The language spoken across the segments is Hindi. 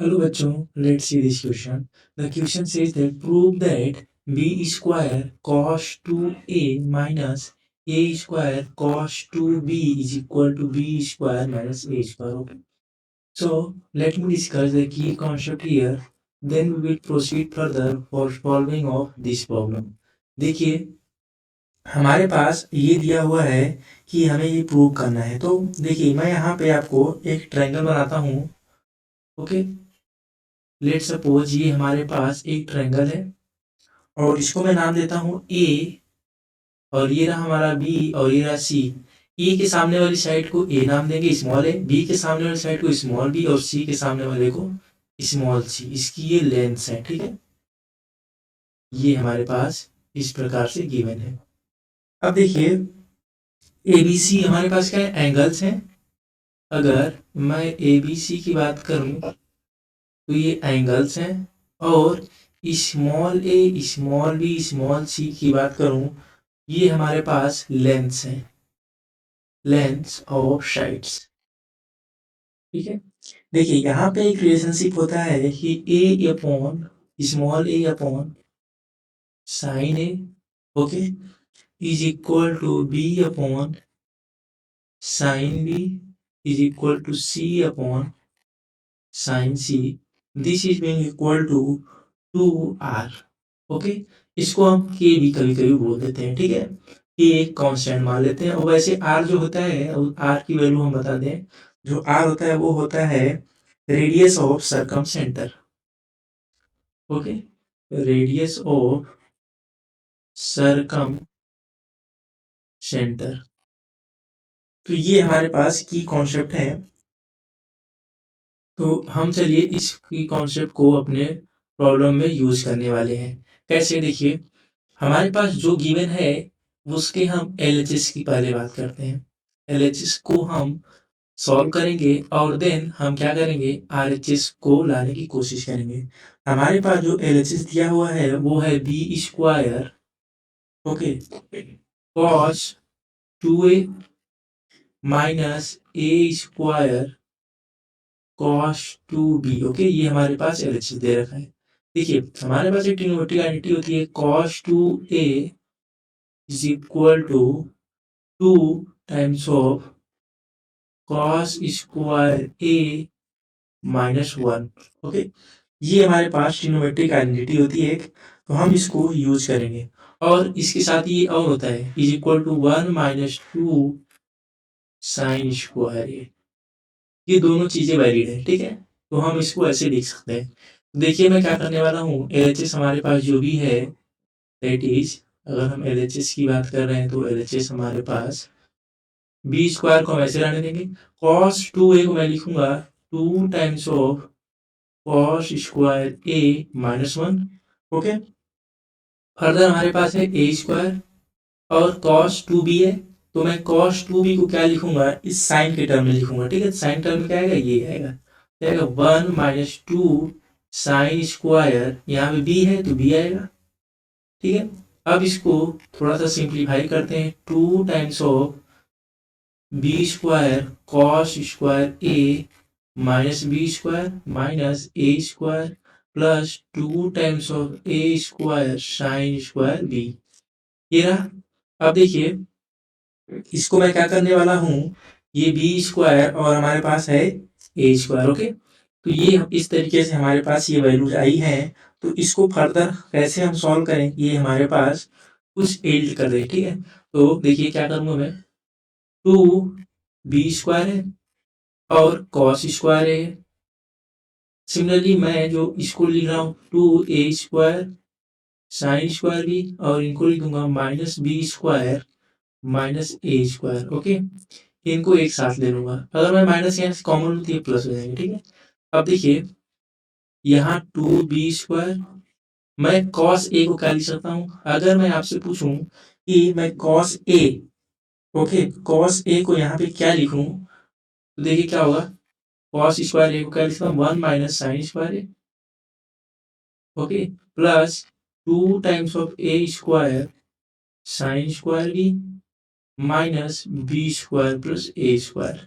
Hello बच्चों, let's see this question. The question says that prove that b square cos 2a minus a square cos 2b is equal to b square minus a square. Okay. So let me discuss the key concept here. Then we will proceed further for solving of this problem. देखिए हमारे पास ये दिया हुआ है कि हमें ये प्रूव करना है। तो देखिए मैं यहाँ पे आपको एक ट्रायंगल बनाता हूँ। ओके, लेट सपोज ये हमारे पास एक ट्रायंगल है और इसको मैं नाम देता हूँ ए, और ये रहा हमारा बी और ये रहा सी। ए के सामने वाली साइड को ए नाम देंगे, स्मॉल ए। बी के सामने वाली साइड को स्मॉल बी और सी के सामने वाले को स्मॉल सी। इसकी ये लेंथ है, ठीक है। ये हमारे पास इस प्रकार से गिवन है। अब देखिए ए बी सी हमारे पास क्या है, एंगल्स हैं। अगर मैं ए बी सी की बात करूं तो ये एंगल्स हैं, और स्मॉल ए स्मॉल बी स्मॉल सी की बात करूं ये हमारे पास लेंथ्स हैं, लेंथ्स ऑफ साइड्स। ठीक है, देखिए यहाँ पे एक रिलेशनशिप होता है कि a upon small a upon sine a, okay, is equal to b upon sine b is equal to c upon sine c. This is being equal to 2r। Okay, इसको हम के भी कभी कभी बोल देते हैं, ठीक है। ये एक कांस्टेंट मान लेते हैं। और वैसे आर जो होता है, आर की वैल्यू हम बता दें, जो आर होता है वो होता है radius of circumcentre. Okay, radius of circumcentre. तो ये हमारे पास की कॉन्सेप्ट है। तो हम चलिए इस की कॉन्सेप्ट को अपने प्रॉब्लम में यूज करने वाले हैं। कैसे, देखिए हमारे पास जो गिवन है उसके हम एलएचएस की पहले बात करते हैं। एलएचएस को हम सॉल्व करेंगे और देन हम क्या करेंगे, आरएचएस को लाने की कोशिश करेंगे। हमारे पास जो एलएचएस दिया हुआ है वो है b square, okay, cos 2a minus a square cos 2b। Okay, ये हमारे पास एलएचएस दे रखा है। देखिए हमारे पास एक ट्रिग्नोमेट्रिक आइडेंटिटी होती है, cos 2a is equal to 2 times of cos square a minus 1। Okay, ये हमारे पास ट्रिग्नोमेट्रिक आइडेंटिटी होती है एक, तो हम इसको यूज करेंगे। और इसके साथ ये और होता है, is equal to 1 minus 2 sine square a. ये दोनों चीजें वैलिड है, ठीक है। तो हम इसको ऐसे लिख सकते हैं। देखिए मैं क्या करने वाला हूँ, एलएचएस हमारे पास जो भी है दैट इज, अगर हम एलएचएस की बात कर रहे हैं तो एलएचएस हमारे पास बी स्क्वायर को हम ऐसे रहने देंगे। कॉस 2a को मैं लिखूंगा 2 times of cos square a minus 1। Okay, further हमारे पास है ए स्क्वायर और कॉस 2b है, तो मैं कॉस 2b को क्या लिखूंगा, इस साइन के टर्म में लिखूंगा, ठीक है। साइन टर्म में क्या आएगा, ये आएगा, क्या आएगा 1 माइनस 2 साइन स्क्वायर, यहाँ पे b है तो b आएगा, ठीक है। अब इसको थोड़ा सा सिंप्लीफाई करते हैं, 2 times of b square cos square a minus b square minus a square plus 2 times of a square sine square b. ये रहा। अब देखिए इसको मैं क्या करने वाला हूँ, ये बी स्क्वायर और हमारे पास है ए स्क्वायर, ओके। तो ये इस तरीके से हमारे पास ये वैल्यूज आई हैं। तो इसको फर्दर कैसे हम सॉल्व करें, ये हमारे पास कुछ एल्ड कर दे, ठीक है। तो देखिए क्या करूँगा मैं, 2 बी स्क्वायर है और कॉस स्क्वायर है। सिमिलरली मैं जो इसको लिख रहा हूँ 2a स्क्वायर साइन स्क्वायर भी, और इनको लिख दूंगा minus b square minus a square. Okay, इनको एक साथ ले लूंगा, अगर मैं माइनस यहाँ से कॉमन होती है प्लस हो जाएंगे, ठीक है। अब देखिए यहाँ 2b स्क्वायर, मैं कॉस ए को क्या लिख सकता हूँ, अगर मैं आपसे पूछूं कि मैं cos A, okay, cos A को यहाँ पे क्या लिखूं, तो देखिए क्या होगा, कॉस स्क्वायर ए को क्या लिखता हूँ 1 minus sine square a, okay, plus 2 times of a square sine square b minus b square plus a square.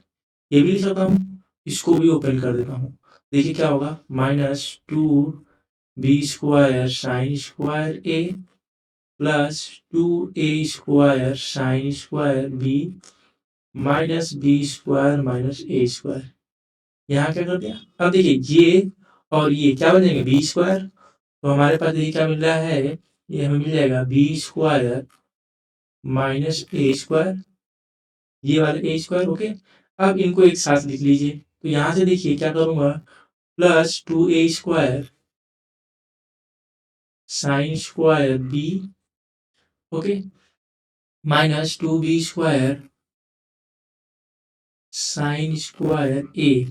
ये भी लिख सकता हूँ, इसको भी ओपन कर देता हूँ। देखिए क्या होगा, -2b² sin square a plus 2a² sin square b minus b² - a²। यहाँ क्या कर दिया, अब देखिए ये और ये क्या बन जाएंगे, b²। तो हमारे पास देखिए क्या मिल रहा है, ये हमें मिल जाएगा b² - a², ये वाले a²। ओके, अब इनको एक साथ लिख लीजिए। तो यहाँ से देखिए क्या करूँगा, plus 2a² sin square b, okay, minus 2b² sin square a।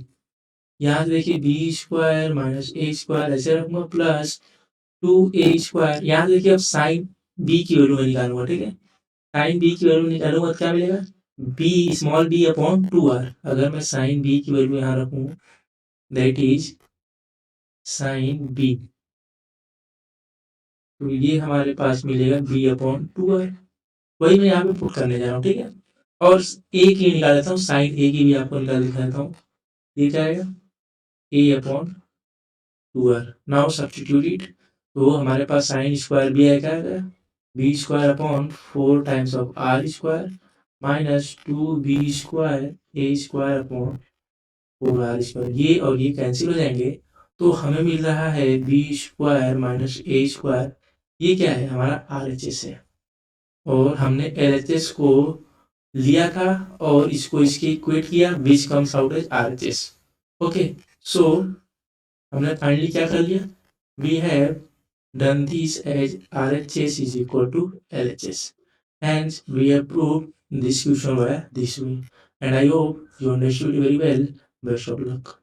यहाँ से देखिए b² - a² ऐसे रखूंगा, प्लस 2a²। यहाँ से देखिए अब साइन b की वैल्यू मैं निकालूंगा, ठीक है। साइन b की वैल्यू निकालूंगा तो क्या मिलेगा, b/2r। अगर मैं साइन b की वैल्यू यहाँ रखूँ, दैट इज साइन b, तो ये हमारे पास मिलेगा b/2r। वही मैं यहाँ पे पुट करने जा रहा हूँ, ठीक है। और a की निकाल लेता हूँ, साइन a की भी आपको निकाल दिखा देता हूँ। ये क्या आएगा, a/2r। नाउ सब्स्टिट्यूट इट, तो हमारे पास साइन स्क्वायर b आएगा, b²/4 times of r² minus 2b²a²/4r²। ये और ये कैंसिल हो जाएंगे, तो हमें मिल रहा है b² - a²। ये क्या है, हमारा RHS है। और हमने LHS को लिया था और इसको इसके इक्वेट किया, which comes out as RHS। Okay, so हमने फाइनली क्या कर लिया, we have done this as RHS is equal to LHS. Hence, we have proved this question via this way. And I hope you understood very well. Best of luck.